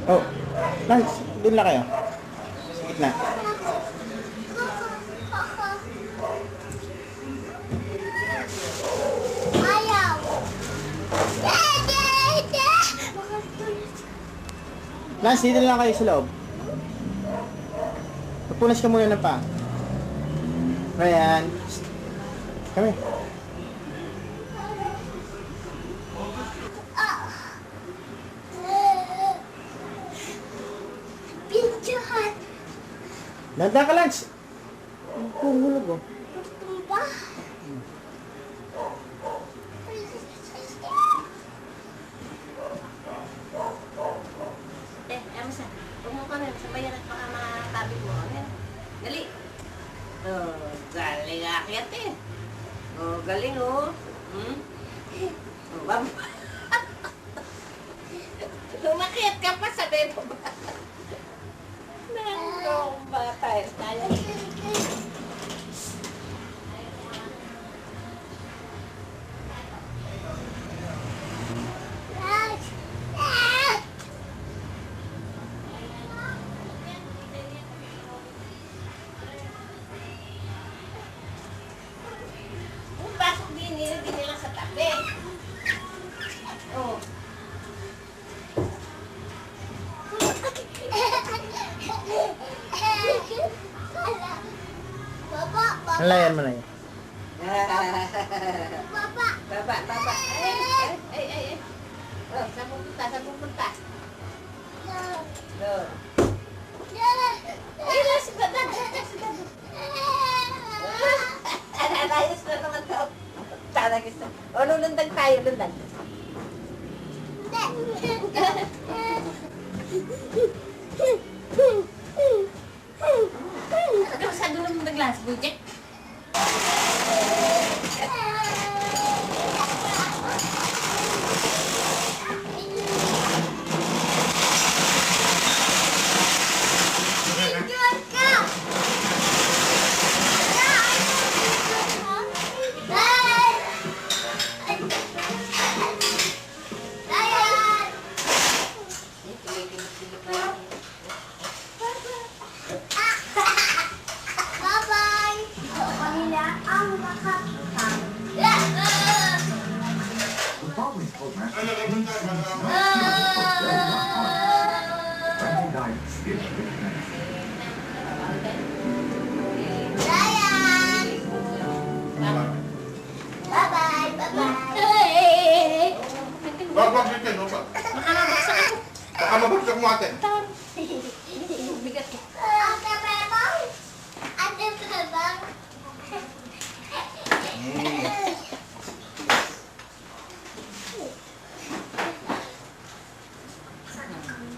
Oh, Lance, doon lang kayo. Sa gitna. Ayaw. Lance, dito lang kayo sa loob. Pagpunas ka muna ng pa. Ryan. Kami. Pintuhan. Nanda ka, Lance. Pumulog oh. Tumba. Amasa. Huwag mo ka rin. Sabayan at baka makatabi mo. Dali. Oh, galing akyat eh. Oh, galing oh. Hmm? Oh, bam. Lumakyat ka pa, sabi mo ba? Nandong bata. Tayo. Kung pasok din nila sa tabi. Oh. Baba, baba, Nalayan mo na yun. baba. Baba. Ay. Oh, saan pupunta? Doon. Ay, nasa badan. Ayos na naman to. Talagis na. O, lundag tayo, lundag. Ano sa dulo ng glass, Bujek? Bye-bye. Kanila ang makakasama. The following program guidance is recommended. Ryan. Bye-bye. Bye-bye. Wag dito, no? Baka mabagsak mo ate. Bigat ko. Ate Bebang. Ate Bebang.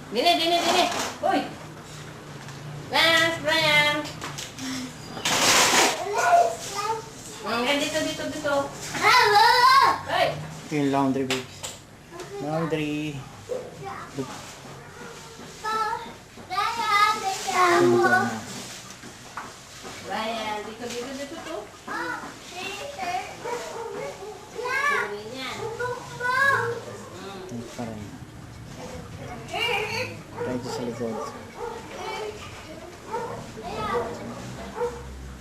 Dini. Uy! Lance, Brian! Dito. Hello. Uy! Ito yung laundry babe. Laundry. Ryan. Brian, dito to. Kunin yan. Ito pa rin. Ito sa likod.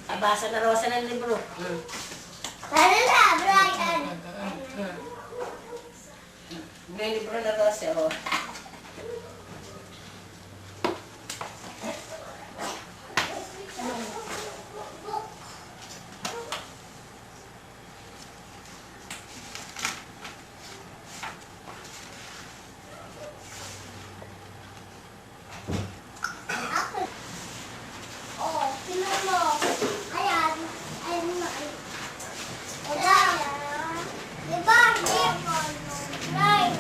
Abasa na Rosa ng libro. Ano na, Brian? May libro na Rosa, oh. Oh, tingnan mo. Ayan. Ayan. Diba? Right.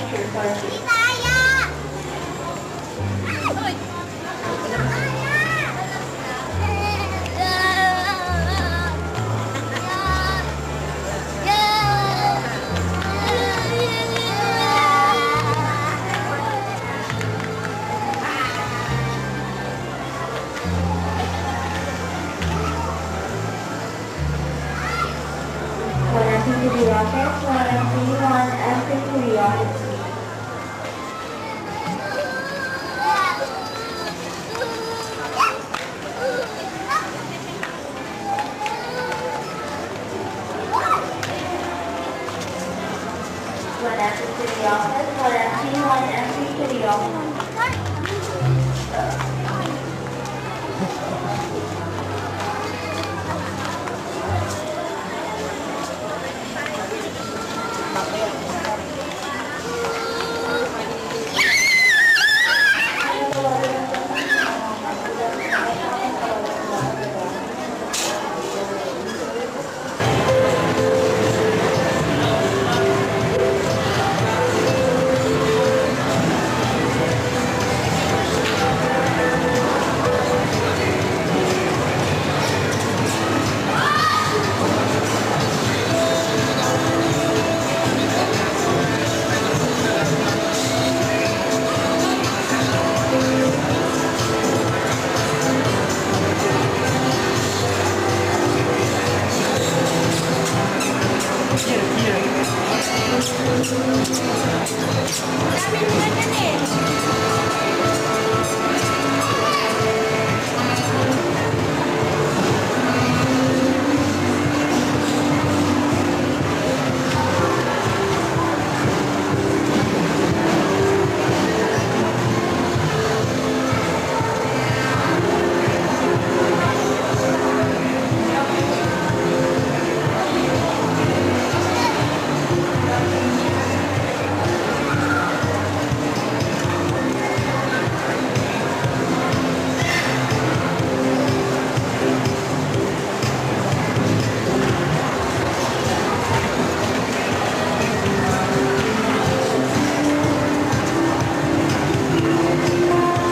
Taya! Uy! One entry to the office, one entry, one entry to the office. One entry to the office, one entry to the office.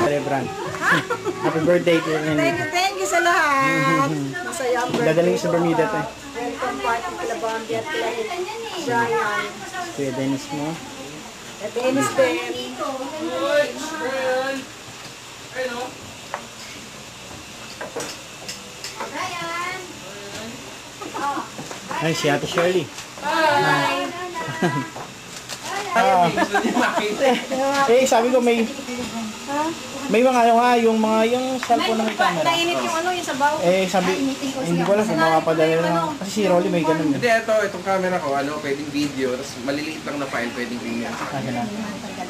Celebran. Happy birthday to Thank you sa lahat. Masaya ang birthday. Dadaling sa Bermuda to. Welcome party kila Bambi at kila Brian. Kuya Dennis mo. At Dennis din. Ay, si Ate Shirley. Sabi ko may mga yung cellphone ng camera. Nainit yung ano, yung sabaw. Sabi, hindi ko alam kung makapadala na. Kasi si Rolly may ganun. Hindi, itong camera ko, pwedeng video, tapos maliliit lang na file, pwedeng ganyan.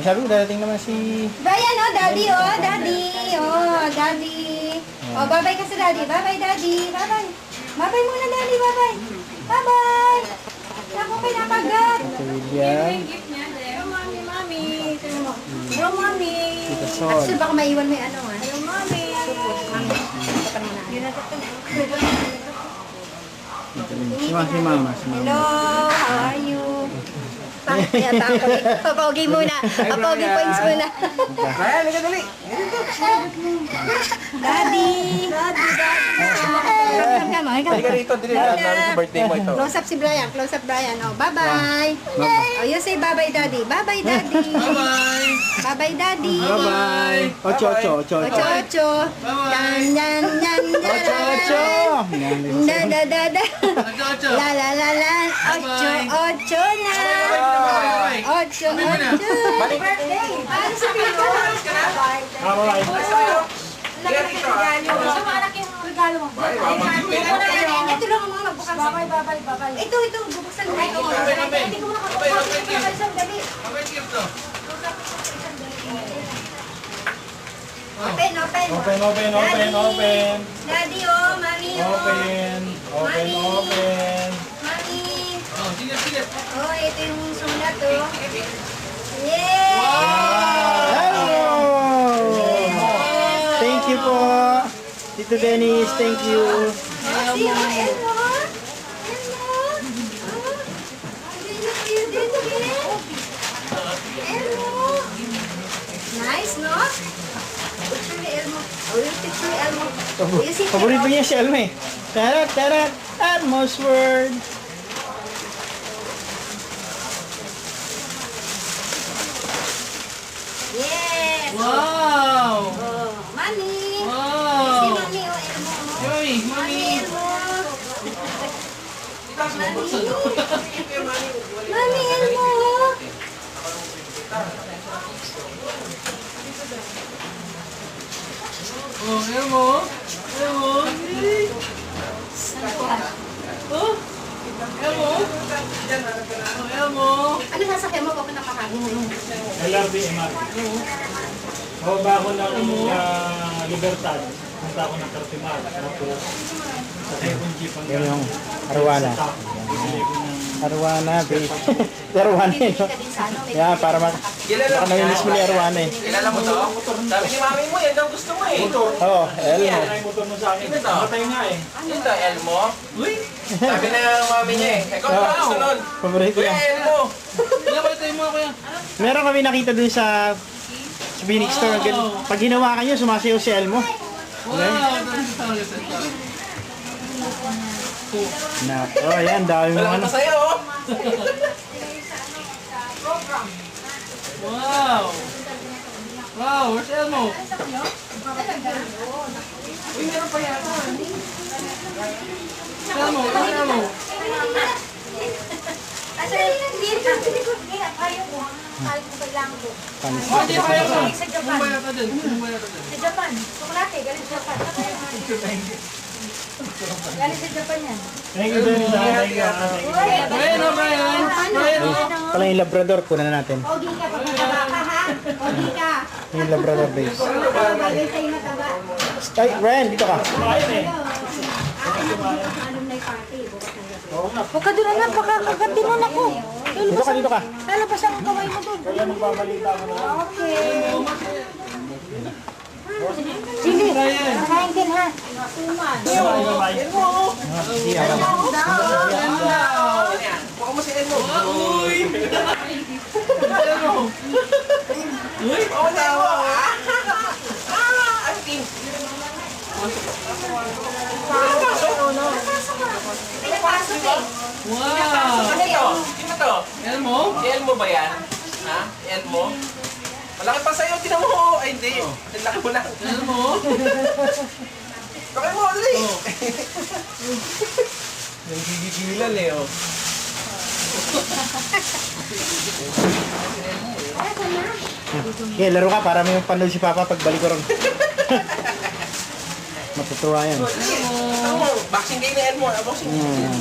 Sabi ko, darating naman si... Brian, oh, daddy, oh, daddy. Oh, daddy. Oh, bye-bye ka sa daddy. Bye-bye, daddy. Bye-bye. Bye-bye muna, daddy. Bye-bye. Bye-bye. Ako pinapagat. Ate William. Hello, mami, mami. Hello, mami. Tita Sol. Actually, baka maiwan mo yung ano, ah. Hello, mami. Si Mama. Hello, how are you? Papaugi muna. Papaugi points muna. Kaya, liga dali! Daddy. Come on, Liga rito, dili na sa birthday mo ito. Close up si Brian. Close up Brian. Oh, bye-bye. Oh, you say bye-bye, daddy. Bye-bye, daddy. Bye-bye! Bye-bye, daddy. Bye-bye. Ocho. Ocho, ocho. Dan, dan, dan, dan. Ocho. Da, da, da, da. La, la, la, la. Ocho, ocho na. Ocho, ocho. Ano sa pito? Bye-bye. Sa malaki yung regalo mo. Ito lang ang mga magbukas. Bye-bye. Ito, bubuksan mo. Ito. Hindi ko makabukas. Dali. Open. Open. Daddy, oh, mami, oh. Open. Mami. Oh, ito yung sulat, oh. Yay! Hello! Thank you po. Tito Dennis, thank you. See you, hello. Hello. Did you see it again? Oh, yung picture ni Elmo. You see, Paborito niya si Elmo eh. Tarat, tarat, Elmo's World. Yes! Wow! Oh, Mami! Si Wow! Mami, oh, Elmo. Yoy, Mami, mami! Elmo. Buksan. Mami, Elmo. Oh, Elmo! Elmo! Oh! Elmo! Oh, Elmo! ano sasakyan mo pag nakakain mo? LRB MR. Bababa ako ng Libertad. Punta ako ng Cartimar. Tapos sa second jeep Yan hanggang yung Arwana. sa bibili ko ng Arwana, base. Arwana yun. Ka din sa ano, may Yeah, para baka naminis mo ni Arwana eh. Kilala mo to? Sabi ni mami mo, yan daw gusto mo eh. Oo, Elmo. Ano yung motor mo sa akin? Matay nga eh. Ito, Elmo. Uy! Sabi na mami niya eh. Ikaw ba gusto nun? Paborito Kuya niya. Elmo! Kuya, balitay mo kuya. Meron kami nakita dun sa Phoenix Store. Pag ginawa ka nyo, sumasayaw si Elmo. Na, oh, ayan, dami mo Wala ano. ka sa'yo oh. Wow! Wow, where's Elmo? Uy, meron pa yata. Elmo, where's Elmo? Kasi, hindi ko ayaw ko. Ayaw ko kailangan ko. Panis. Oh, di kaya mo. Sa Japan. Mumaya ka din. Mumaya ka din. Sa Japan. Chocolate, galing sa Japan. Galing sa Japan yan. Thank you, Dennis. Thank you. Brian, oh, Brian. Brian, oh. Pala yung Labrador, kunan na natin. Ogi ka, pag mataba ka ha? Ogi ka. Yung Labrador base. Bagay sa'yo mataba. Ay, Ryan, dito ka. Alumni party. Huwag ka doon anak, baka kagatin mo na ko. Dito ka, dito ka. Lalabas ang kamay mo doon. Kaya magbabalita mo na. Okay. Sige, kakain din ha. Hindi, alam. Baka mo si Elmo. Uy! Elmo! Uy! Oh, tawa! Acting! Pinapasok eh. Wow! Ano to? Sino to? Elmo? Elmo ba yan? Ha? Elmo? Malaki pa sa'yo, tinan mo. Ay, hindi. Ang laki mo lang. Elmo? Bakit mo, dali. Nagigigilal eh, oh. Okay, laro ka para may panood si Papa pagbalik ko ron. Matutuwa yan. Ano mo? Boxing game ni Elmo. Boxing game.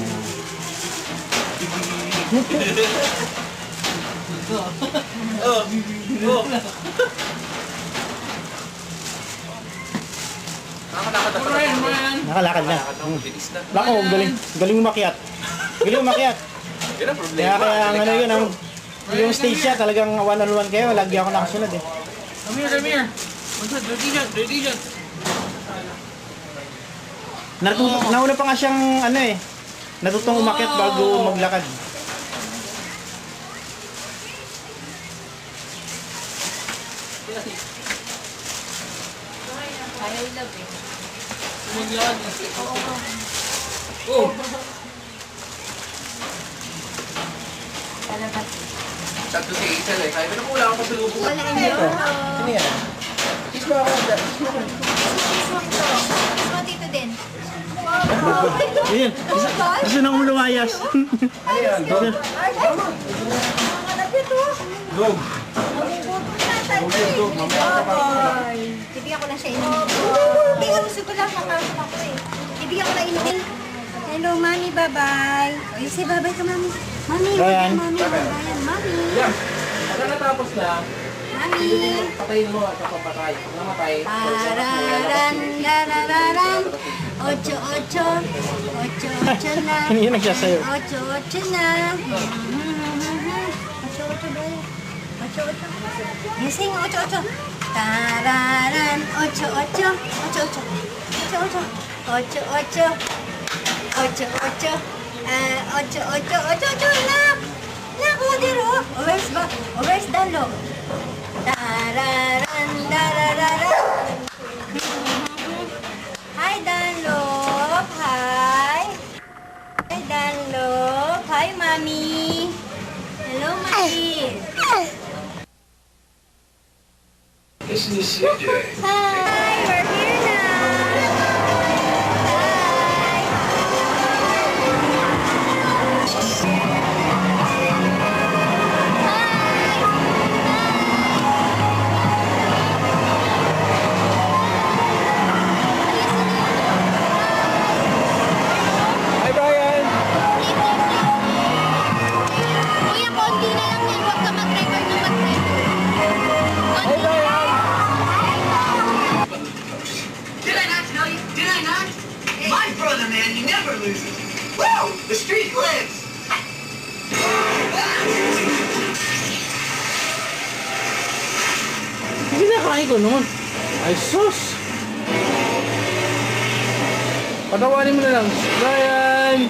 Oh. Oh. Nakakatakot na Brian, Brian. Nakalakad na. Bilis na. Bako, galing. Galing umakyat. Galing umakyat. Yun ang problema. Kaya ang ano yun, yung stage siya talagang one-on-one kayo. Lagi ako nakasunod eh. Come here, come here. What's that? Dirty John, Dirty John. Nauna pa nga siyang ano eh. Natutong umakyat bago maglakad. Oh! Tatlo si Hazel eh. Kaya ko na wala akong pasalubong. Wala niyo. Sino yan? Kiss mo ako. Kiss mo ako. Gusto dito din. Ayun, gusto nang lumayas. Ano yan? Gusto- Dog. Bibigyan ko lang siya inumin. Hindi, gusto ko lang makasok ako eh. Bibigyan ko lang inumin. Hello, Mami, bye-bye. O, you say bye-bye to Mami. Mami, Ryan. Mami, bye-bye. Mami. Yan. Pagka natapos na, Mami. patayin mo at papatay. Pag namatay, Pararan, dararan. Ocho, ocho. Ocho, ocho na. Ano yun nagsasayo? Ocho, ocho na. Ocho, ocho ba yan? Ocho, ocho. Gising, ocho, ocho. Tararan, ocho, ocho. Ocho, ocho. Ocho, ocho. Ocho, ocho. Ocho, ocho. Ocho, ocho. Ocho, ocho. Nak! Nak, Odero. Where's Dalo? Tararan, darararan. This is CJ. Hi, we're here now. Hi, Brian! Kuya, konti na lang yan. Huwag ka mag-record na mag-record. Konti na lang. Did I not tell you? Did I not? My brother, man, he never loses. Woo! The street lives! Hindi nakain ko noon. Ay, sus! Patawanin mo na lang. Brian!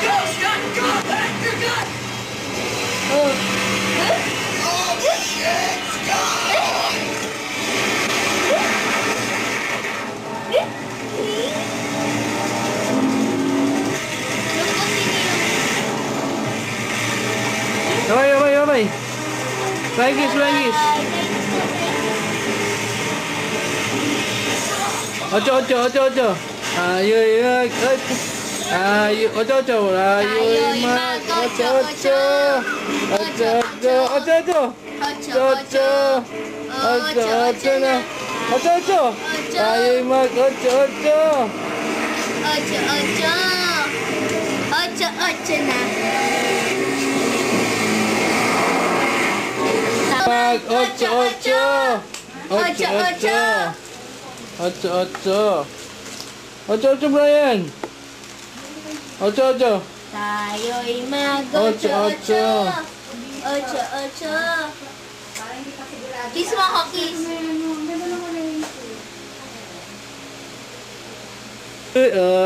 Go, Scott! Go! Back your gun! Oh, shit! Scott! Okay. Flying kiss. Ocho. Ayoy mag. Ocho. Ayoy mag. Ocho. Na. Ocho. Ayoy mag. Ocho. Ocho na. Mag. Ocho. Ocho, Brian. Ocho. Tayo'y mag Ocho. Ocho. Kiss mo ako, kiss.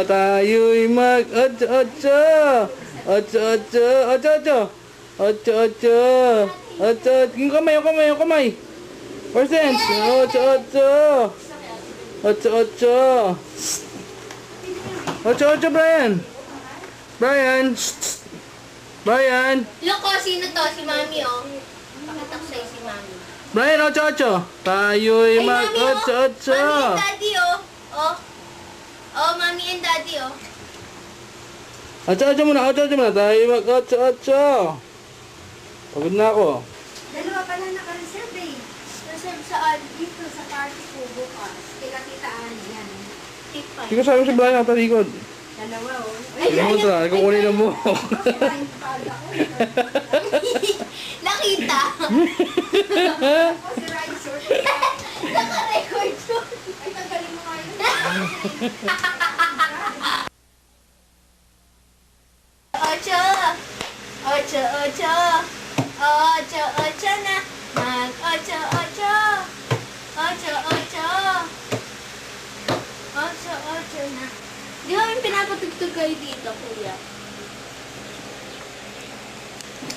Tayo'y mag ocho. Yung kamay. Percent. Ocho, Brian. Loko, sino to? Si Mami, oh. Pakatak sa'yo si Mami. Brian, ocho. Tayo'y Ay, mag Mami, oh. ocho. Mami and Daddy, oh. Oh, Mami and Daddy, oh. Ocho muna. Tayo'y mag ocho. Pagod na ako. Dalawa pala naka-reserve eh. Reserve saan? Dito sa party ko bukas. Kita-kitaan yan. Tipa. Hindi ko sabi si Brian ang talikod. Dalawa oh. Ano mo ito? Kukunin ng buhok. Ay, pala ko. Nakita. Ako si Ryan Short. Naka-record ko. Ay, tanggalin mo nga yun. Ocho na. Mag ocho. Ocho na. Di ba may pinapatugtog kayo dito, kuya?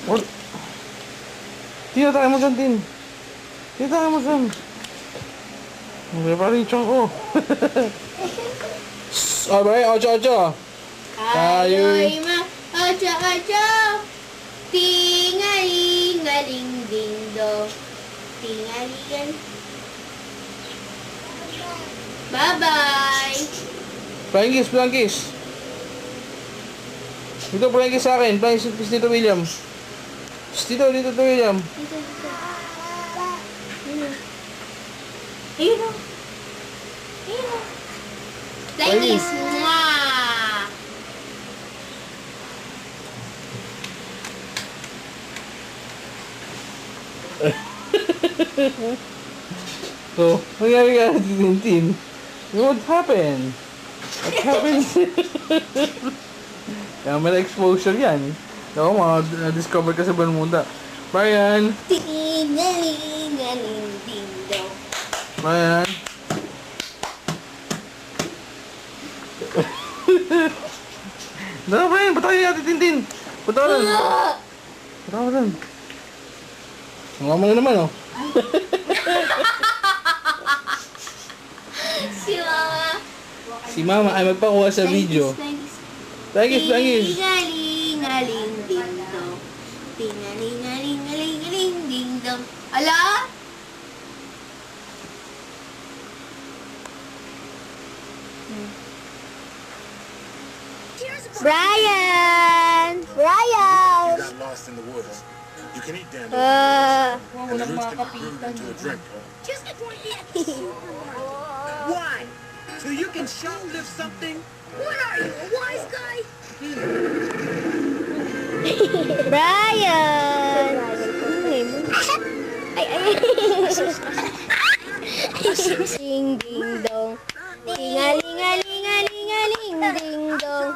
What? Tira tayo mo dyan, Tin. May parang yung ko. Alright, ocho. Tayo'y ocho. Tingaling-ngaling ding-dong. Tingalingan. Bye-bye. Flying kiss. Dito, flying kiss sa akin. Flying kiss dito, William. Dito, William. Ayun o. Flying kiss. Mwah! So, nangyari ka na Tintin. What happened? Camera exposure yan. Ako, discover ka sa Bermuda. Brian! Tingaling-ngaling ding-dong. Brian! Brian! Patayin natin Tintin! Patayin! Mga mo na naman, oh. Si Mama. Si Mama ay magpakuha sa video. Flying kiss. Flying kiss. Tingaling-ngaling ding Tingalingalingalingaling, ding dong. Ala? Brian! Brian! You got lost in the woods. You can eat dandelion. And the roots can be brewed into a drink. Why? So you can shoplift something? What are you, a wise guy? Brian! Ay, ay. Ding, ding, dong. Tingalingalingalingaling, ding, dong.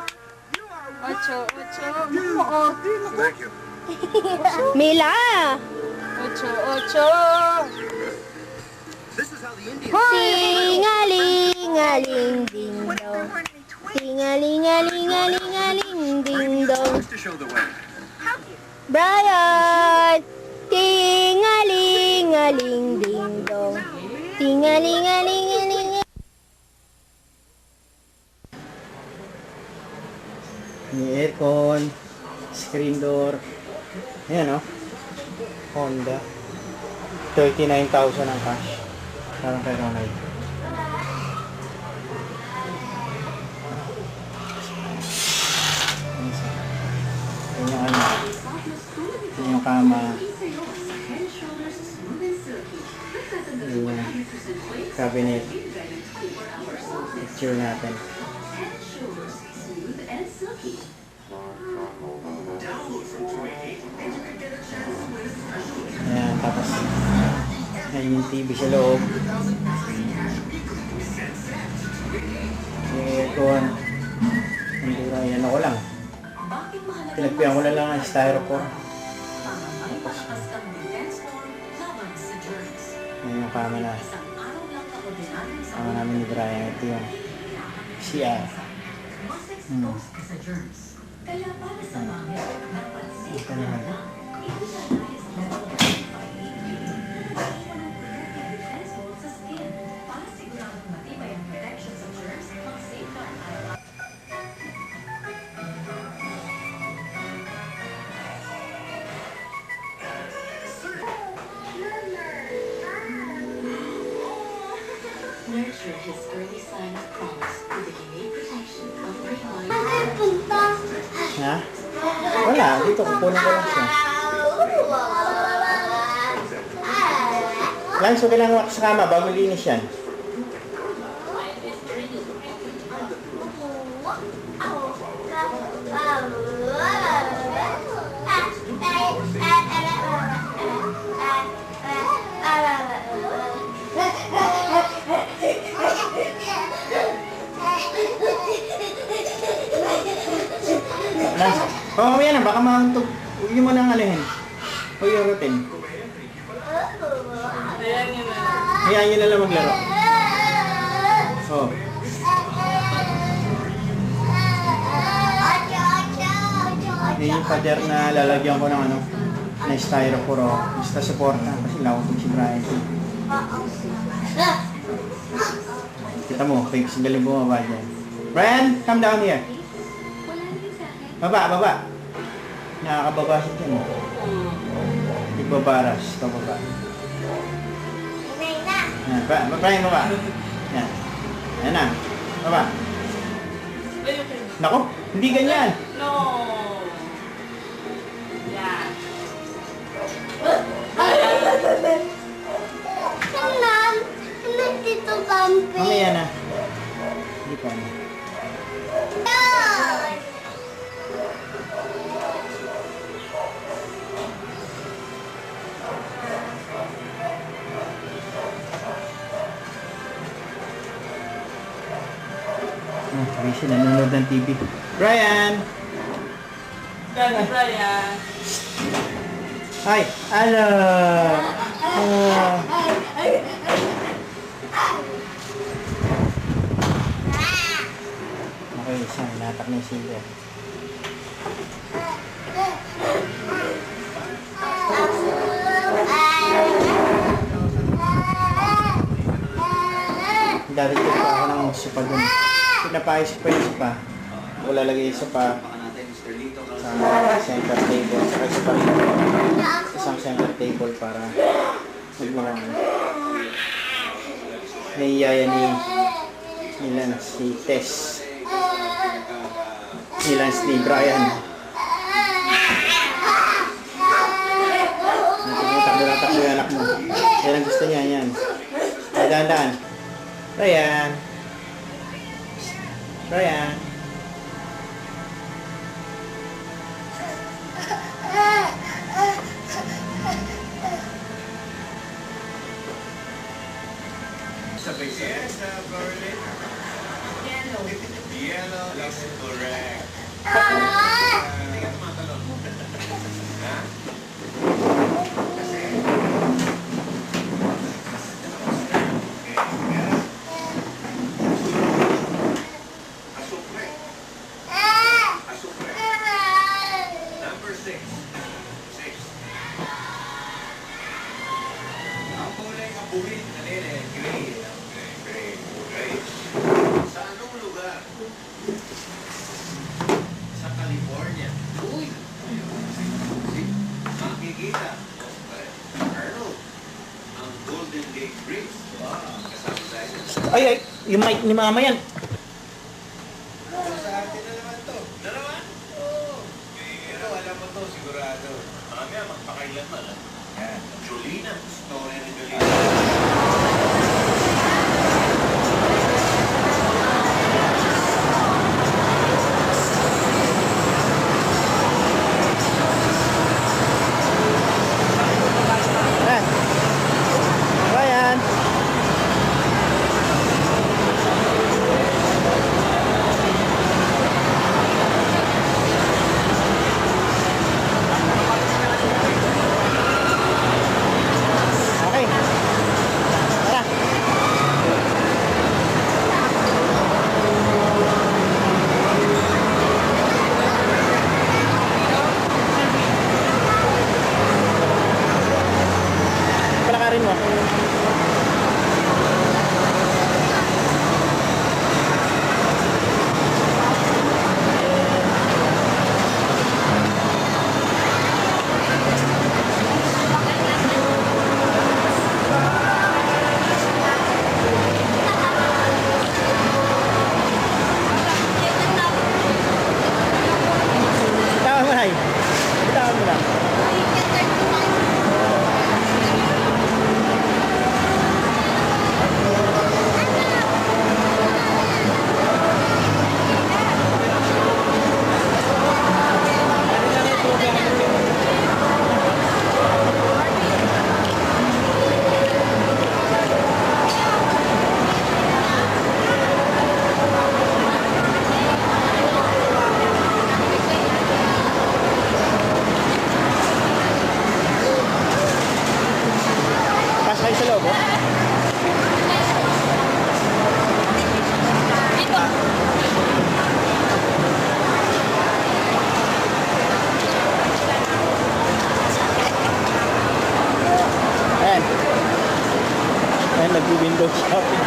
Ocho. Thank you. Mila! Ocho. This is how the Indians... Tingalingaling, ding, dong. Tingalingalingalingaling, ding, dong. to show the way. Brian! Tingalingaling, ding, dong. Tingalingalingaling. May aircon, screen door. Ayan, oh. Honda. 39,000 ang cash. Parang kay Ronald. Yan yung ano. Yan yung kama. Yan yung cabinet. Picture natin. Ayan, tapos ayan yung TV sa loob. Yung aircon. Hindi na, yan ako lang. Pinagpiyan ko na lang ang styrofoam. Tapos, ayan yung kama na. Kama namin ni Brian. Ito yung CR. Ito naman. Nurture his early sign of promise with the innate protection of pre-mind. Ha? Wala. Dito, kukunin ko lang siya. Lang, so kailangan sa kama bago linis yan. Lang, mamaya na, baka mahantog. Huwag niyo mo nang alihin. Huwag yung rutin. Hayaan nyo na lang maglaro. Oh. Yan yung pader na lalagyan ko ng ano, na styrofoam. Basta supporta kasi lautog si Brian. Kita mo, fake galing bumaba dyan. Brian, come down here. Baba. Nakakababa siya dyan. Ibabaras. Ito baba. Yan, Brian, baba. Yan. Yan na. Baba. Nako, hindi ganyan. No. Yan. Ma'am, nandito Bambi. Mamaya na. Hindi pa na. Oh, busy nanonood ng TV. Brian! Daddy Brian. Hi! Hello! Okay, isa. Natak na yung silver. Darating pa ako ng sopa dun. Pinapayos ko pa yung sopa. Ko lalagay yung sopa sa center table. Saka sopa rin. center table para magmamang. Nahiyaya ni Lance, si Tess. Ni Lance, ni Brian. Takbo yung anak mo. Yan ang gusto niya, yan. Ay, dahan-dahan. Brian. Brian. Yes, Berlin. Yellow is correct. Hindi ka tumatalon. Ha? Kasi... Asupre. Asupre. Number 6. 6. Ang kulay kabuhin, nalili, gray. Gray. Sa anong lugar? Sa California. Uy! Makikita. Arnold. Ang Golden Gate Bridge. Wow, kasama tayo. Ay, yung mic ni mama yan. Sa atin na naman to. Na naman? Oo. Ito, alam mo to, sigurado. Mamaya, magpakailanman. Yan. Jolina. Story ni Jolina. Brian. Okay. Tara. Palakarin mo. Bitawan mo na. Bitawan mo na. Pasok kayo sa loob, oh. Ayan. Ayan, nag-window shopping.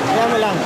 Ayan mo lang.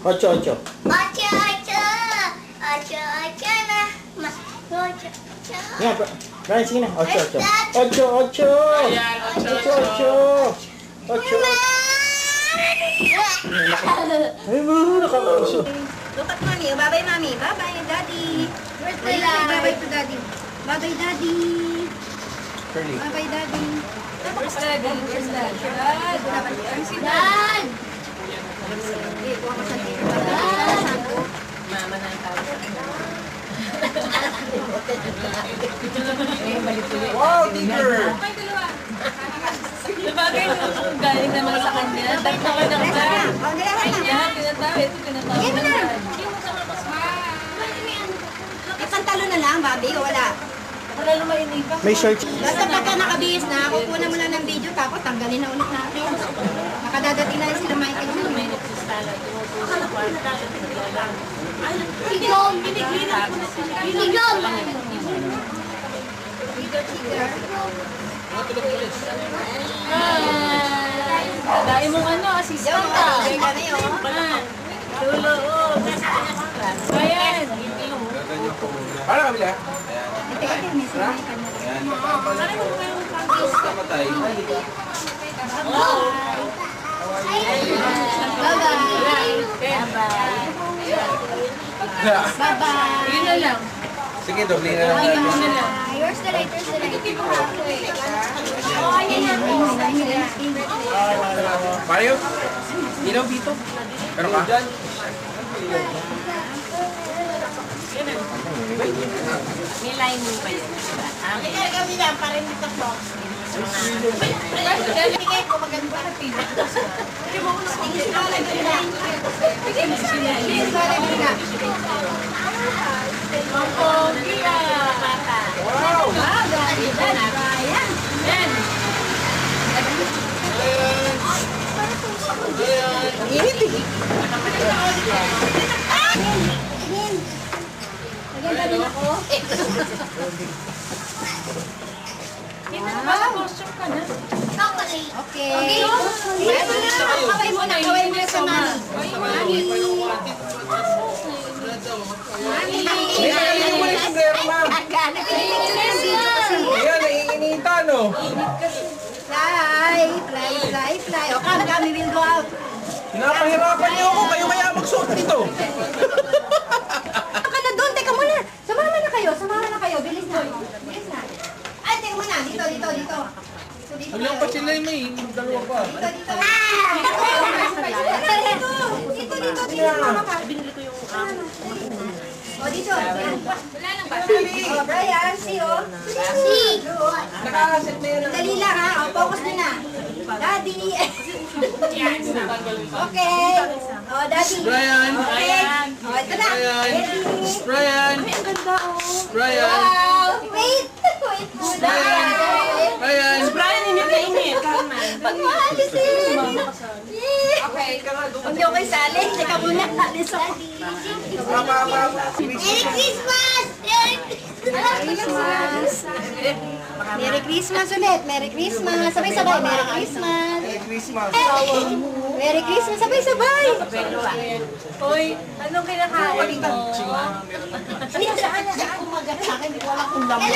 Ocho, ocho. Ocho, ocho. Ocho, ocho na. Ocho, ocho. Nga, Brian, sige na. Ocho, ocho. Ocho, ocho. Ocho, ocho. Ocho. Ay, nakakauso. Look at mommy. Oh, bye-bye, mommy. Bye-bye, daddy. Bye-bye to daddy. Bye-bye, daddy. Curly. Bye-bye, daddy. Where's daddy? Where's dad? Dad! Eh, kuha ko sa tito. Dad! Mama na ang tawag sa akin. Wow, digger! Sabagay kung galing naman sa kanya. Dahil na ka ng dad. Oh, galahan na. Yan, tinatawag. Ito tinatawag. Yan mo na. Ipantalo na lang, Bobby. O wala. Wala naman inipa. May shorts. Basta pagka nakabihis na, kukunan mo lang ng video tapos tanggalin na ulit natin. Nakadadating na sila Michael. May nagsistala. Tumutuloy sa kwarta. Sigong! Sigong! Dahil mong ano, assistant ka. Okay ka na yun. Tulo, oh. Ayan. Para kami lang. Ito ka din, Miss Michael. Kamatay. Bye-bye. Yun na lang. Sige, doble na lang natin. Yun na lang. Yours the light, yours the light. Mario? Ilaw dito. Pero ka dyan. May line mo pa yun. Kami lang, parang dito po. Bigay ko maganda na pila. Bigay mo sa pila. Bigay mo sa pila. Wow! Yan. Maganda rin ako. Okay. Kaway mo na sa mami. May nakaligin mo na yung sombrero, ma'am. Ayan, naiinita, no? Fly. O, kami will go out. Pinapahirapan niyo ako. Kayo kaya magsuot nito. Ka na doon, teka muna. Sumama na kayo. Bilis na. Ay, teka muna. Dito. Hanggang pa sila yung may dalawa pa. Dito. Binili ko yung O, dito. O, Brian, see, o. Nakaset na yan. Dali lang, ha? O, focus din na. Daddy. Okay. O, Daddy. Brian. Okay. O, ito na. Brian. Ready? Brian. Brian. Wow. Wait muna. Brian. Brian, init. Pag maalisin. Okay. Huwag niyo kayo sali. Teka muna. Alis ako. Merry Christmas! Merry Christmas ulit. Merry Christmas. Sabay-sabay. Merry Christmas. Christmas. Merry Christmas. Sabay-sabay. Hoy, anong kinakain mo? Kumagat sa akin. Hindi ko alam kung lamang.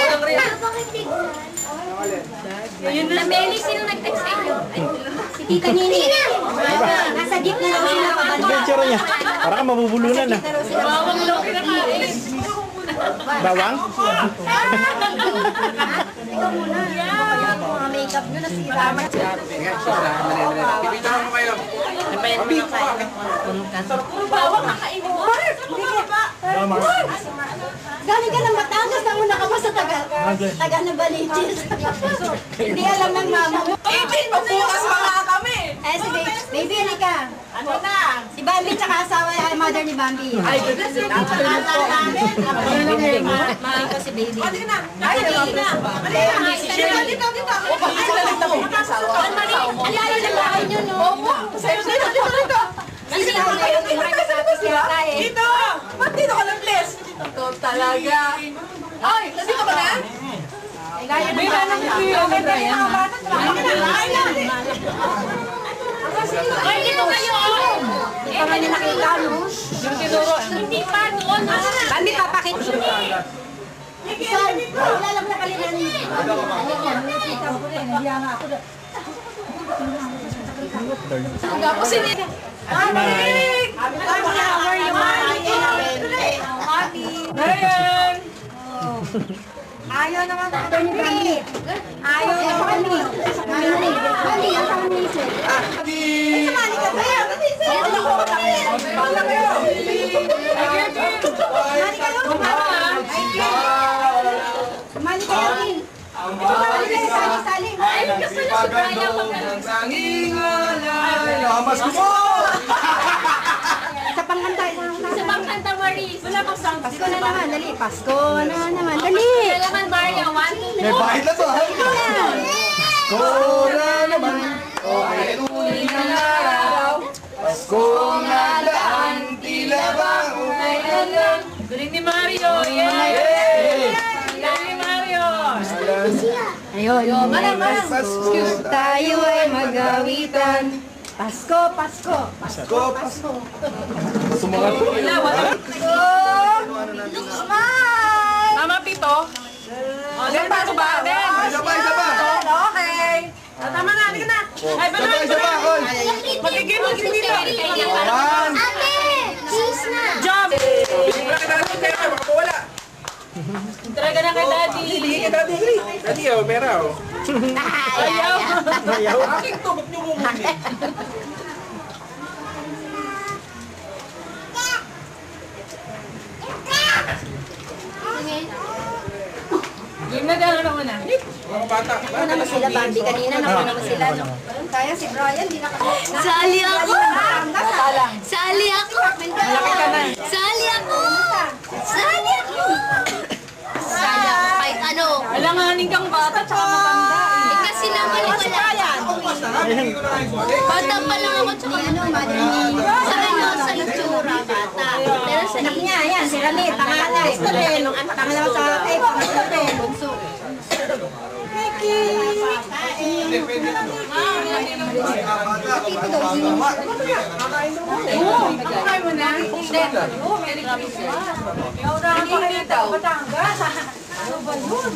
Yun na, Meli, sino nag-text sa inyo? Si Tita Nini. Nasa jeep na daw sila pabalik. Ang tsura niya. Para ka mabubulunan na. Bawang daw kinakain. Bawang? Ikaw muna. Mga makeup nyo nasira. Pipicturean mo kayo. Napayan mo na kayo. Bawang kakainin mo. Galing ka ng Batangas na una ka pa sa taga na Baliches. Hindi alam ng mama mo. Magbukas mga kami. Eh, si baby, halika. Ano na? Si Bambi tsaka asawa ay mother ni Bambi. Ay, goodness. Mahal ko si baby. Ay, dito. Alala na bahay nyo, no? Opo. Sa'yo, dito. Sisi ako kayo, pinakasapos yata eh. Dito! Ba't dito ka lang, please? Ito talaga. Ay, nandito ka na? Gaya ng May nanang kuya ni Brian. Ay, dito kayo! niya nakita, no? Yung tinuro. Hindi pa doon. Kami papakita. Wala lang na kalinan. Tapos hindi. Ryan! Ayaw naman ito ni Brandy. Ayaw naman ni. Brandy, ang sama ni Sir. Sumali ka ba? Sumali kayo. Sumali kayo din. Sumali kayo, sali-sali. Ay, gusto niya si Brian Ang sanging alay. Lamas ko mo! Sa pangkanta, isang Sa Pangkanta Maris. Wala pang sound. Pasko na naman, dali. Pasko na naman, dali. Kailangan Maria, 1, 2, May bahid na to, ha? Ikaw na. Kora naman, okay, tuloy ng araw. Pasko nga daan, tila ba umay alam. Galing ni Mario. Yay! Galing ni Mario. Ayun, may Pasko. Tayo ay magawitan. Pasko, Pasko. Pasko, Pasko. Sumangat ko. Wala, wala. Smile! Tama, Pito. O, then, paano ba? Then, Isa pa, isa pa. okay. Tama na, halika na. Ay, ba Isa pa, isa pa. Oy. Magiging dito. One. Ate! Cheese na! Job! Wala ka natin pera, baka mawala. Talaga na kay Daddy. Sige ka, Daddy. Daddy, oh, pera, oh. Ayaw. Ayaw. Aking to, ba't nyo mumuni? Game na dahil na muna. Mga bata. Ako naman sila, Bambi. Kanina naman naman sila. No? Kaya si Brian, di nakasama. Sali ako! Nakalang. Sali ako! Malaki ka na. Sali ako! Sali ako! Sali ako kahit ano. Alanganin kang bata tsaka matanda. Eh, kasi naman wala. Bata pa lang ako tsaka Ano, madam? sa ano, sa itsura, bata. Pero sa Anak niya, yan, si Rani, pangalan, Estorel. Pangalawa sa tape, Estorel. Bunso. Kaya mo na. Merry Christmas. Ikaw na ang pakilita. Batangas. Ano ba yun?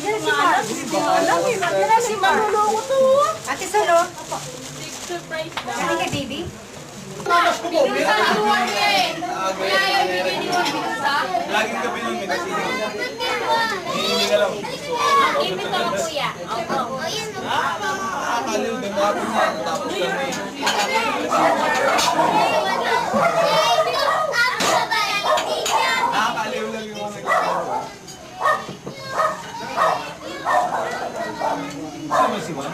Yan si Mark. Yan si Mark. Ate Solo. Surprise na. Kani ka, baby? Binusa ni Juan eh. Kaya yung bigyan ni Juan binusa. Laging gabi ng minasig. Ang ipit ako, kuya. Opo. Nakakaliw din mga pinag. Tapos kami. Nakakaliw lang yung mga nagkakaroon. Sino si Juan?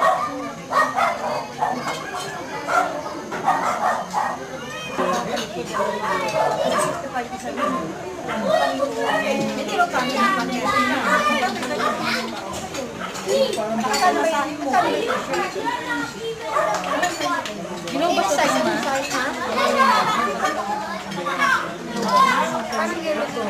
Ginong ba size mo? Parang gano'n to.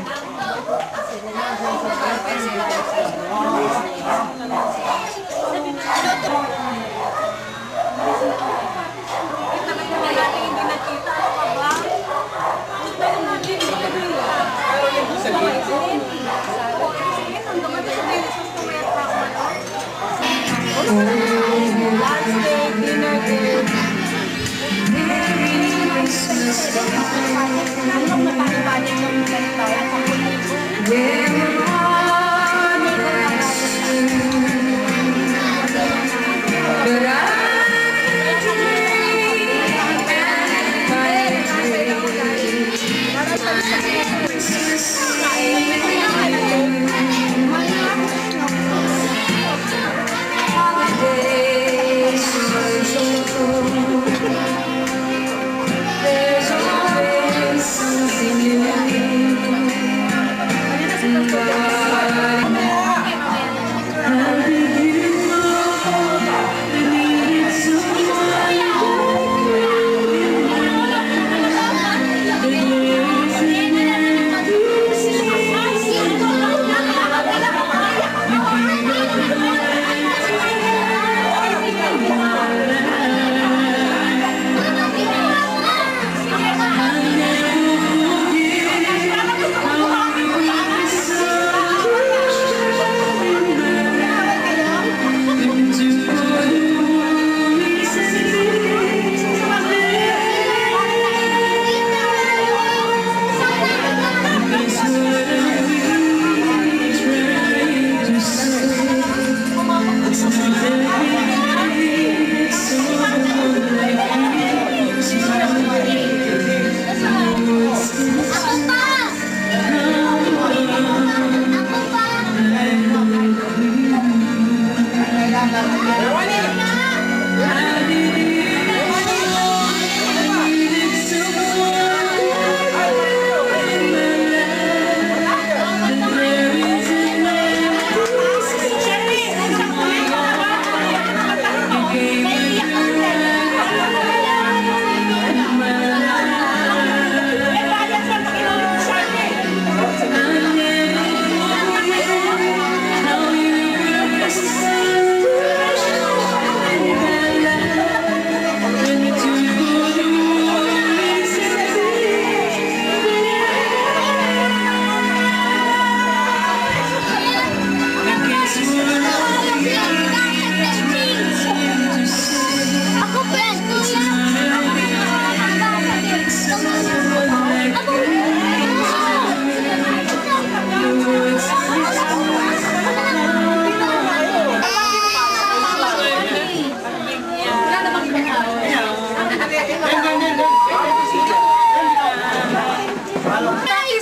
There's always something new.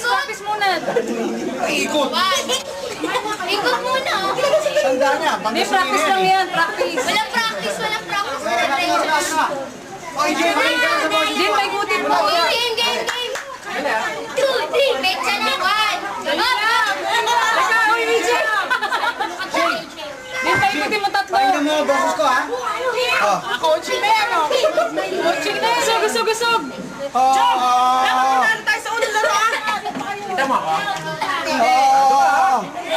Practice muna. Ikot. Ikot muna. Sanda niya. May practice lang yan, practice. Walang practice. Oy, Jay, Din, may gutin mo. Game. 2, 3, mecha na. 1. Teka, uy, VJ. Din, may gutin mo tatlo. Pakinggan mo ang boses ko, ha? Coaching na yan, oh. Coaching na yan. Gusog. Dapat tayo sa unang laruan. Kita mo ako?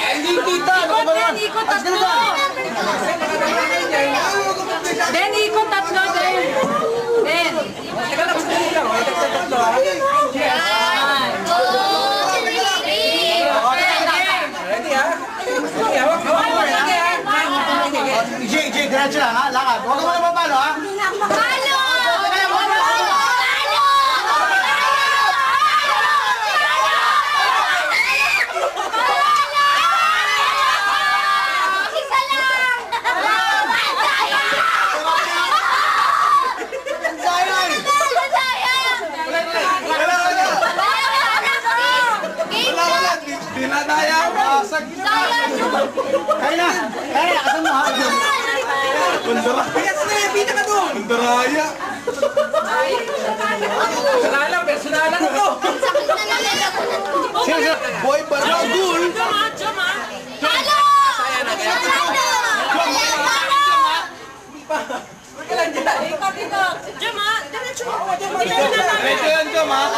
Hindi kita. Ano ba yan? Ikot tatlo. Den, ikot tatlo, Den. Den. Teka lang, tatlo, ha? Yan. 2, 3. Ready, ha? Hawak mo, ready, ha? Jay, diretso lang, ha? Lakad. Huwag ka mo na mapalo, ha? Palo! Isa lang! Sayang! Wala. Dinadaya. Basag. Kaya na. Kasan mo, ha? Bundara. Pita ka doon. Bundaraya. Personalan to. Sino? Boy Baragul. Palo! Ito yan, Jom, ha?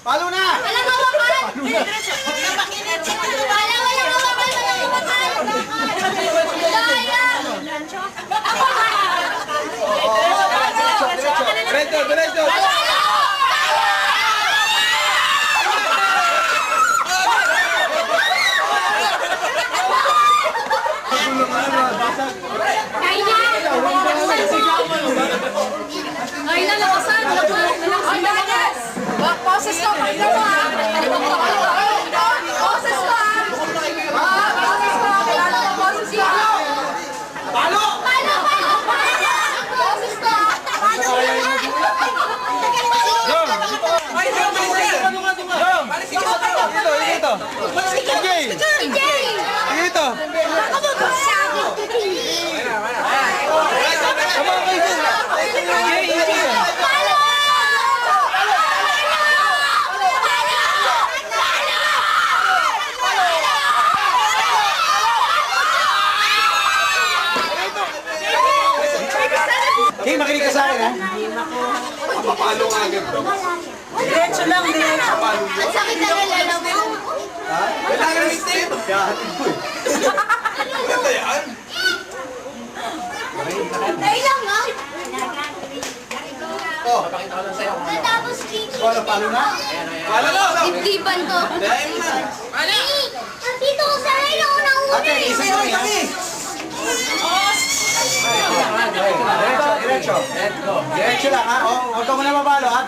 Palo na! Walang hawakan! Walang hawakan! Diretso! Ay, nalakasan. Poses ko. Poses ko. Palo! Hey, makinig ka sa akin, ha? Papalo nga agad. Diretso lang, diretso. Ang sakit na nalalaman. Wala ka mixtape! Kahatid ko eh. Maganda yan. Ay lang, ha? Oh, Pakita ko lang sa'yo. Natapos kiki. paano na? Wala na! Dibdiban ko. Dahil na! Ano? Nandito ko sa rin ako na una. Ate, isa mo yan. Diretso. Diretso lang ha. Oh, huwag ka muna mabalo ha.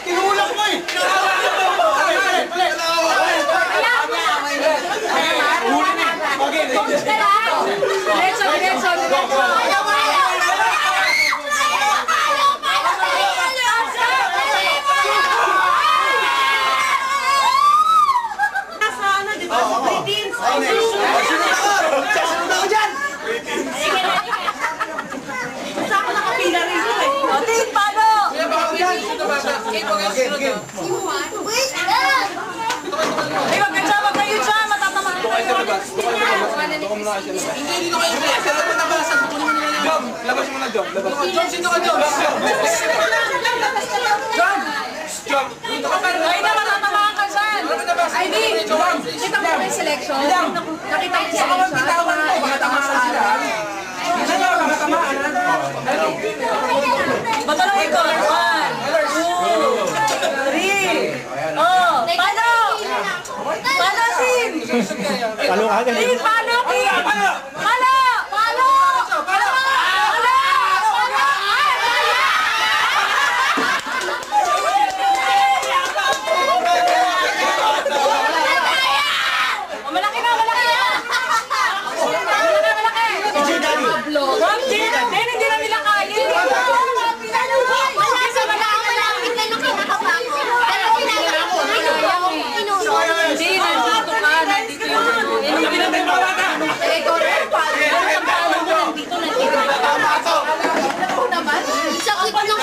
Kinulang mo eh. Jom! Labas mo na, Jom! Jom, sino ka, Jom? Jom! Jom! Dito ka pa rin! Ay, naman natamahan ka dyan! Ay, di! Kita mo ba yung selection? Nakita mo yung selection? Baka tamaan sila. Hindi na, baka tamaan. Batalawin ko! 1, 2, 3. Oh! Paano? Paano, Sin? Palo ka agad. Sin, paano, Sin? Paano? Paano? Malaki na! Hindi na nila kaya. Sa malapit na nung kinakapako. Pero kinakapako. Hindi, nandito ka. Nandito yung... Hindi na tayo mawata! Eh, correct. Nandito naman. Sakit nung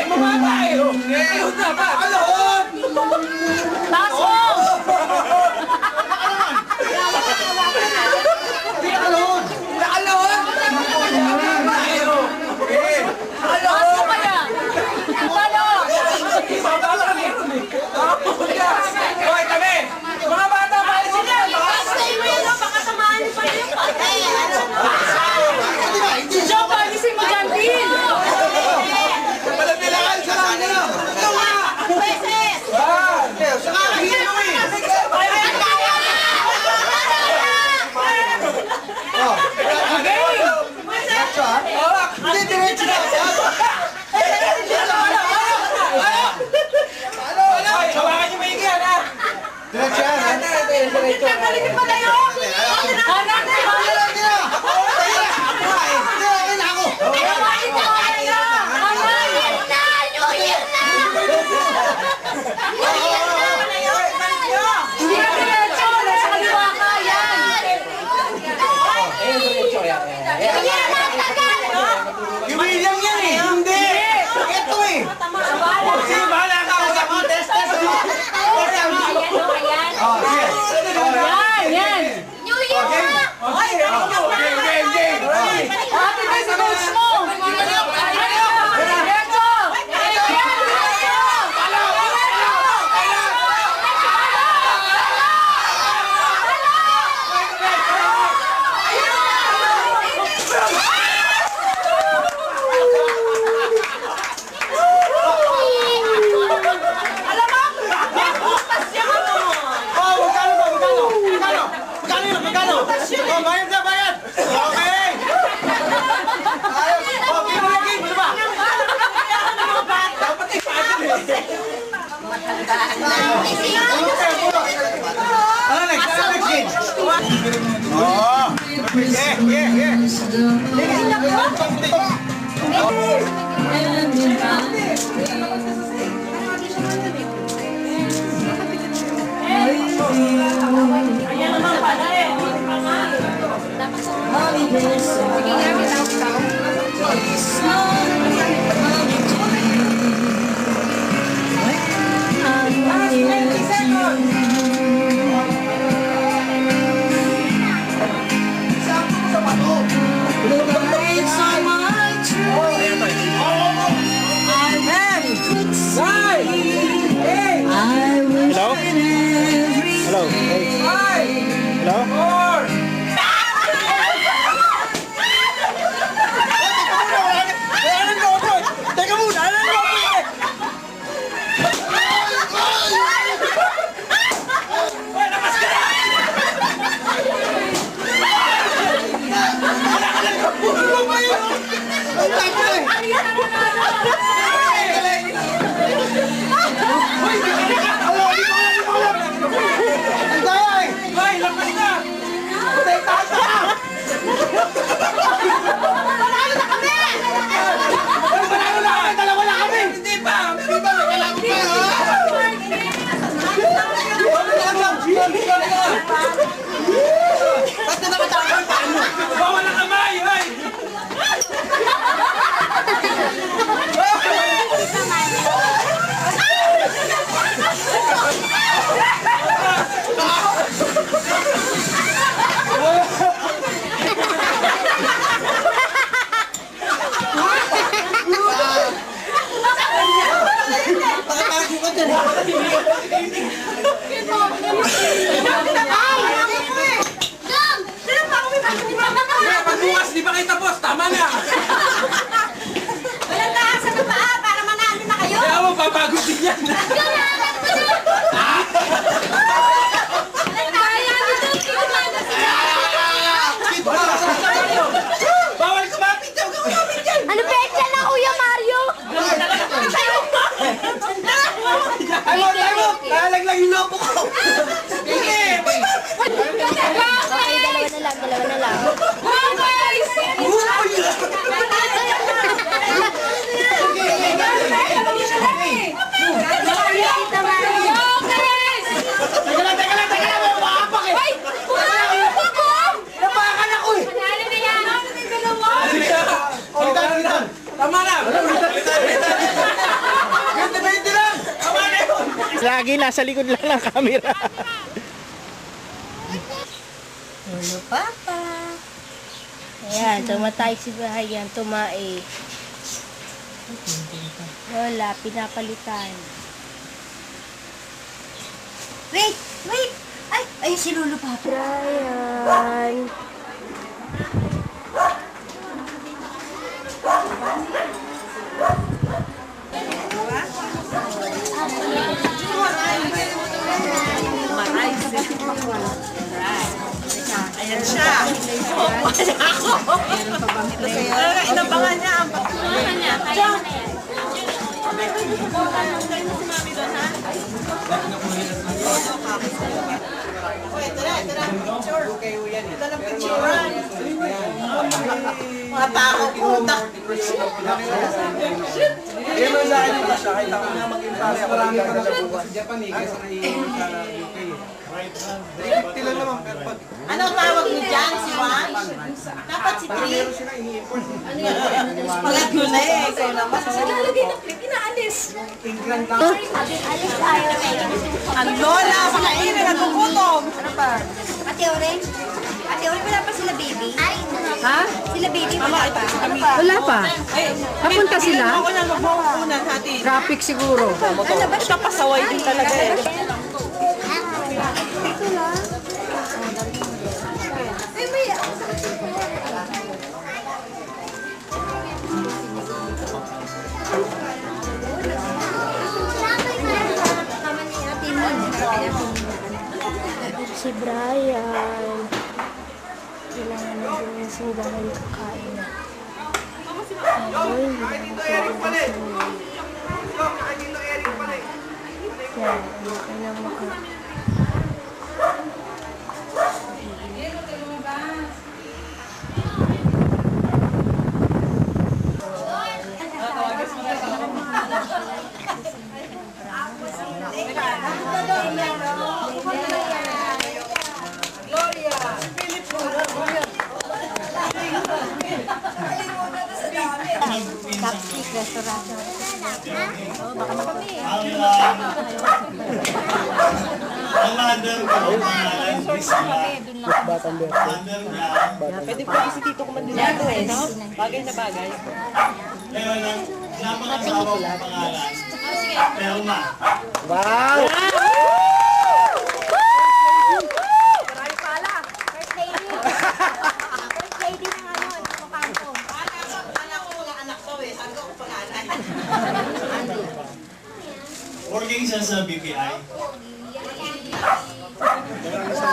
Mamata eh! Ayun na ba? Alahon! Taas mo! Alahon! Taas mo kaya? Paano? Babala kami! Okay kami! Mga bata, paalisin yan! Stay mo yan, baka samahan pa yung patay. Si Joe, palisin mo dyan din! Malagnilaan sa kanila! Beses! Diretso ha. Hindi, diretso na! Hawakan niyo maigi yan, ha? Diretso yan ha. Nagkakalikit pa kayo! Anak! Hindi na diretso! Nasa kaliwa ka! Yan! Yung William yan eh. Hindi. Ito eh. Sige, bahala ka! Test. Oh, sige. Yan! New Year na! Game! Happy birthday sa coach mo! Diretso! Oh, bayad! Okay! Oh, game! Ano ba? Dapat ano next? Ano next game? Oh! Yeah! Ayan naman pala eh. Sige nga, bitaw. Hello? Hello? Hey. Hello? Teka muna, ano mo? Bawal ang kamay, hoy! Pagbukas, di ba kayo tapos? Tama na! Walang taasan ng paa para manalo na kayo. Kaya mo, papagod din yan! Bawal kumapit daw! Kumapit yan! Ano pecha na, Kuya Mario? Time out! Lalaglag yung lopo ko! Sige! Okay, dalawa na lang. Teka lang! Makapak eh! Napakan ako eh! Ulitan! Tama na! 20-20 lang! Tama na yun! Lagi nasa likod lang ng camera. Hello, Papa. Ayan, tumatay si Brian, tumae. Wala, pinapalitan. Wait! Ay, si Lolo, Papa. Brian. Ayan siya! Opo na ako! Ito sa'yo. Inabangan niya ang Ito na. Picture. Ito na picture. Mga tao, putak. Kaya mo sa akin yung siya, kahit ako na mag-impare ako lang yung sa bukas. Japan eh, kasi naiiwan sa UK eh. Tila naman, pero pag... Ano tawag mo dyan, si Juan? Dapat si Tri. Meron sila ini-import. Pagat mo na eh. Ikaw naman. Nalalagay ng clip, inaalis. England lang. Alis tayo. Ang lola, pakainin, nagkukutom. Ano pa? Ate Orange? Ate Orange, wala pa sila baby? Ha? Sila baby, wala pa. Ano pa? Wala pa. Papunta sila? Ako na magbukunan, hati. Traffic siguro. Ito pasaway din talaga eh. Ay, may... Tama ni Ate Min. Si Brian. Kailangan na din yung singgahan kakain na. Ay, hindi yan, hindi na maka... Batang birthday. Pwede pwede si Tito kumandilado eh, no? Bagay na bagay. Ngayon, ang napakasawa kong pangalan, Telma. Wow! First lady. First lady ng ano, ng kampo. Working siya sa BPI.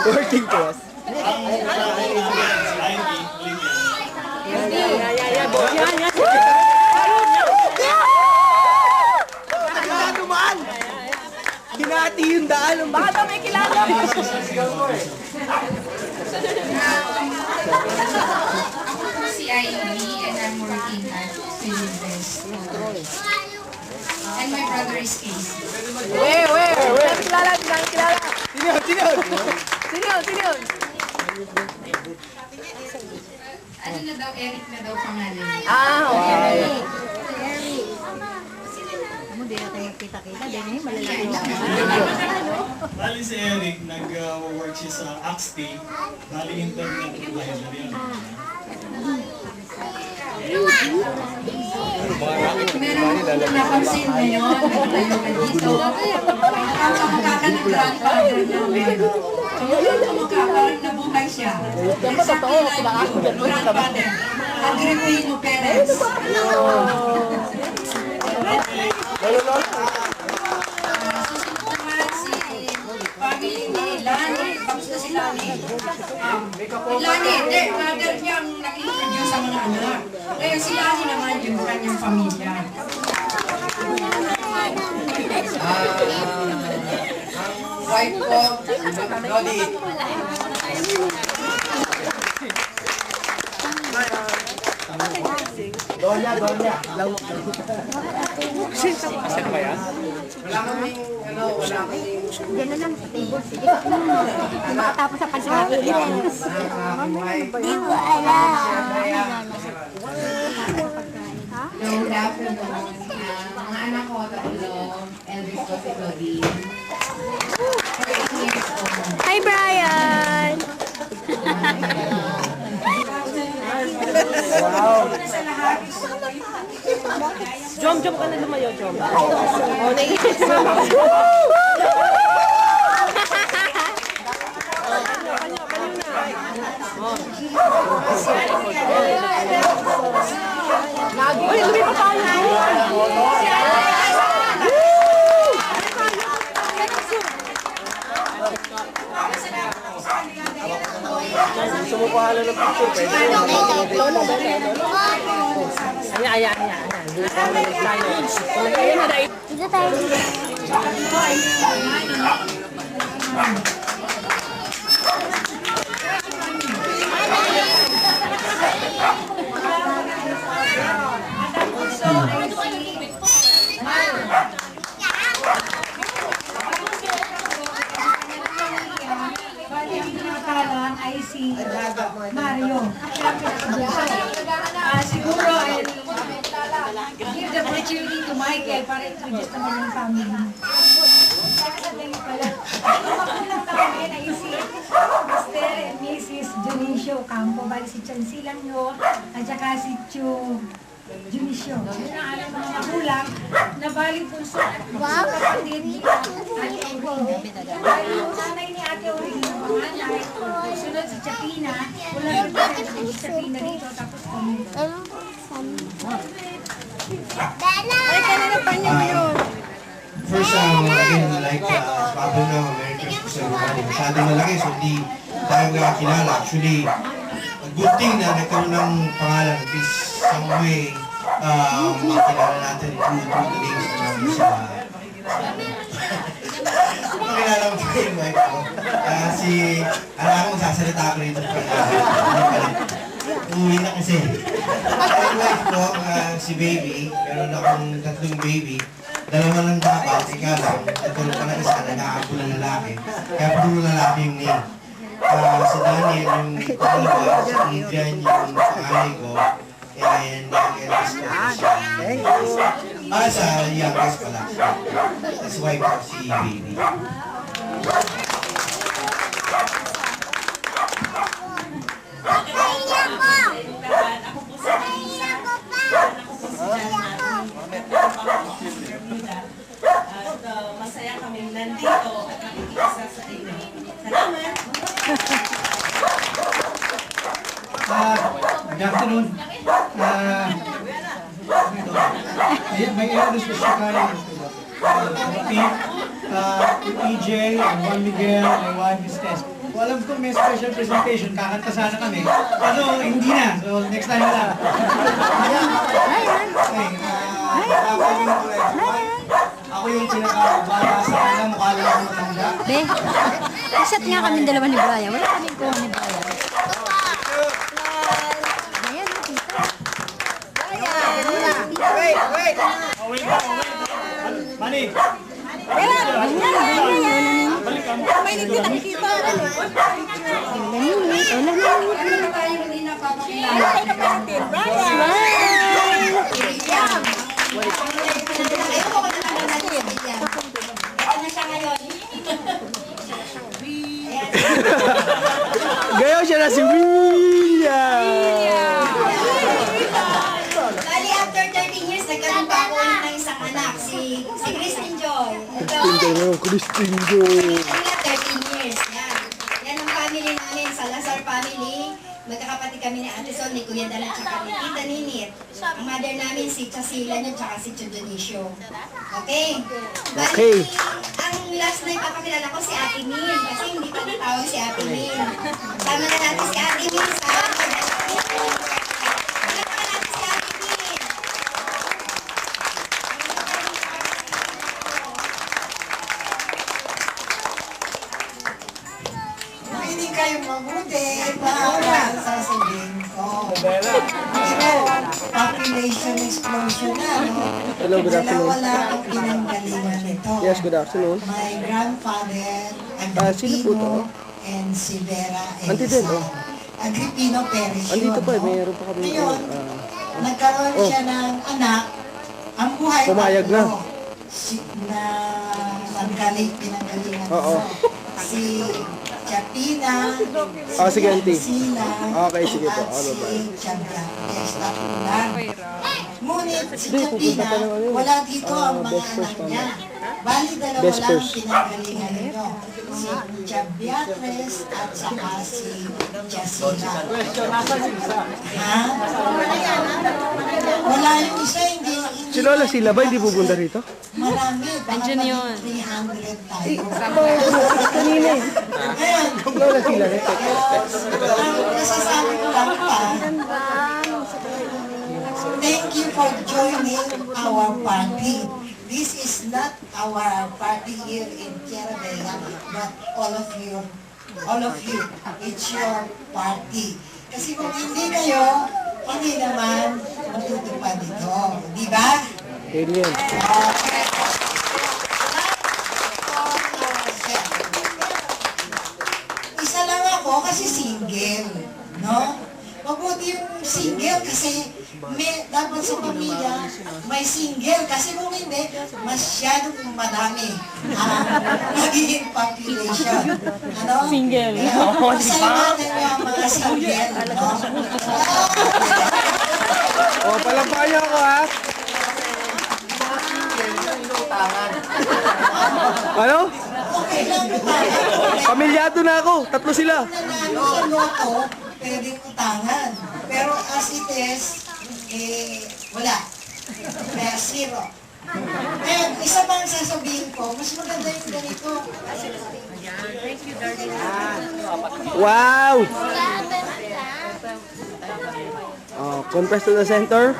Working class. Ang lalaki namin, si Ivy, Olivia. Dumaan! Hinati yung daan. Baka may kilala. Ako si Ivy and I'm working at Philippines. And my brother is Casey. Kilala. Sino? Ano na daw, Eric na daw pangalan. Okay. Ano, di natin magkita-kita. Dahil ngayon, malalaki. Bali si Eric, nag-work siya sa Axty. Bali internet provider yun. Meron akong napansin ngayon. Dito, ang kamukha ka ng grandfather namin. Parang nabuhay siya. Exactly like you, grandfather. Agripino Perez. Susunod naman si family ni Lani. Kamusta si Lani? Lani, mother niya ang nag-introduce sa mga anak. Ngayon si Lani naman yung kanyang pamilya. Wife ko, Lodi. Donya. Asan ba yan? Wala kaming, wala kaming... Diyan na lang sa table. Sige. Makatapos sa pagkain. Di ko alam. Good afternoon. Mga anak ko, tatlo. Eldest ko si Claudine. 13 years old. Hi, Brian! Wow! Jom ka na lumayo, Jom. Oh, naiisip mo. Uy, uwi pa tayo. Gusto mo pahala ng picture? Pwede. Ayan. Ayan na dahil. Dito tayo. Ay si Mario. Siguro give the opportunity to Michael para introduce naman yung family. Ang magulang na kami ay si Mr. and Mrs. Dionisio Campo. Bali si Chansilang nyo at saka si Chu Dionisio. Yun ang alam mga magulang na bali punso kapatid ni Ate Auring. Bali yung nanay ni Ate Auring yung panganay. Sunod si Chapina. Wala rin si Chapina dito. Tapos kami. Ay, kanina pa niyo yun. First, again, like, bago na Merry Christmas everybody. Masyadong malaki, so hindi tayo kakilala. Actually, a good thing na nagkaroon ng pangalan, at least some way, makilala natin through the names namin sa... Makilala mo pa yung wife ko. Alam ko magsasalita ako rito uwi na kasi. Yung wife ko, si baby, meron akong tatlong baby. Dalawa lang dapat, ika lang, tatulog pa na isa, nag-aako ng lalaki. Kaya puro lalaki yung name. Si Daniel, yung pangalawa, si Adrian, yung panganay ko, and yung eldest ko, sa youngest pala. That's wife ko, si baby. Good afternoon. May ano sa Sakay. EJ, Juan Miguel, Juan Vistes. Kung alam ko may special presentation, kakanta sana kami. Pero hindi na. So next time na lang. Ako yung pinaka-bata sa kanila, mukha lang ako matanda. Be, isat nga kami dalawa ni Brian. Wala kaming kuha ni Brian. Ayan, nakita. Wait! Oh, wait lang. Manny! Balik ka mo. May hindi nakikita. Gayaw siya na si William! Bali, after 13 years, nagkaroon pa ako ulit ng isang anak, si Christine Joy. Christine Joy. Kami na 13 years. Yan ang family namin, Salazar family. Magkakapatid kami ni Ate Sol, ni Kuya Dala, tsaka ni Tita Ninit. Ang mother namin, si Chasila nyo, tsaka si Tio Dionisio. Okay? Okay. Ang last na ipapakilala ko si Ate Min, kasi hindi pa natawag si Ate Min. Sama na natin si Ate Min sa Hindi kayo mabuti para sasabihin ko. Population explosion na, no? Hello, good afternoon. Wala akong pinanggalingan nito. Yes, good afternoon. My grandfather, Sino po to? Agripino, and si Vera Auntie din, Elsa. oh. Agripino Perez Andito yun, pa eh, no? mayroon pa kami. Ngayon, nagkaroon siya ng anak. Ang buhay Pumayag na. na pinanggalingan Oo. si Chapina, Sige, auntie. Sila, Okay, sige po. at Ano ba? si Chandra. Ngunit si Hindi, pupunta Chapina, pa lang ano yun. wala dito ang mga best anak first niya. Bali, dalawa Best lang first. pinanggalingan nito. Si Chabiatres at saka si Chasila. Ha? Wala yung isa, hindi. Si Lola sila ba hindi pupunta rito? Marami. Andiyan yun. 300 tayo. Kanina eh. Ngayon, Lola sila rin. ang nasasabi ko lang pa, thank you for joining our party. This is not our party here in Tierra Bella, but all of you, it's your party. Kasi kung hindi kayo, hindi naman matutupad ito. Di ba? Amen. Okay. Isa lang ako kasi single, no? Mabuti yung single kasi dapat sa pamilya may single kasi kung hindi, masyadong madami ang magiging population. Ano? Single. Pasalamatan nyo ang mga single, no? Palampakan niyo ako ha. Ano? Okay lang tayo. Pamilyado na ako. Tatlo sila. Nanalo sa loto, pwedeng utangan. Pero as it is, wala. Kaya zero. Ngayon, isa pang sasabihin ko, mas maganda yung ganito. Wow! Compress to the center.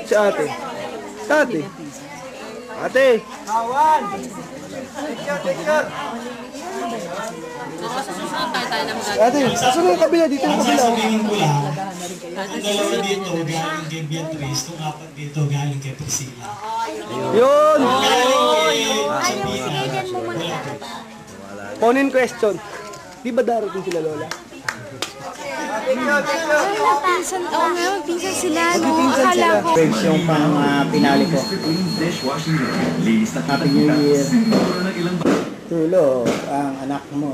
Si ate. Si ate. Ate! Awan! Ate, saan yung kabila? Dito yung Ang kabila. sasabihin ko lang, ang dalawa dito galing kay Beatrice, itong apat dito galing kay Priscilla. Yun! Galing kay Sabina, wala po. Phone-in question. Di ba darating sila Lola? Magpinsan, oo nga, magpinsan sila, no? Magpipinsan Akala sila. ko. Friends yung pang pinali ko. Happy New Year. Tulog ang anak mo.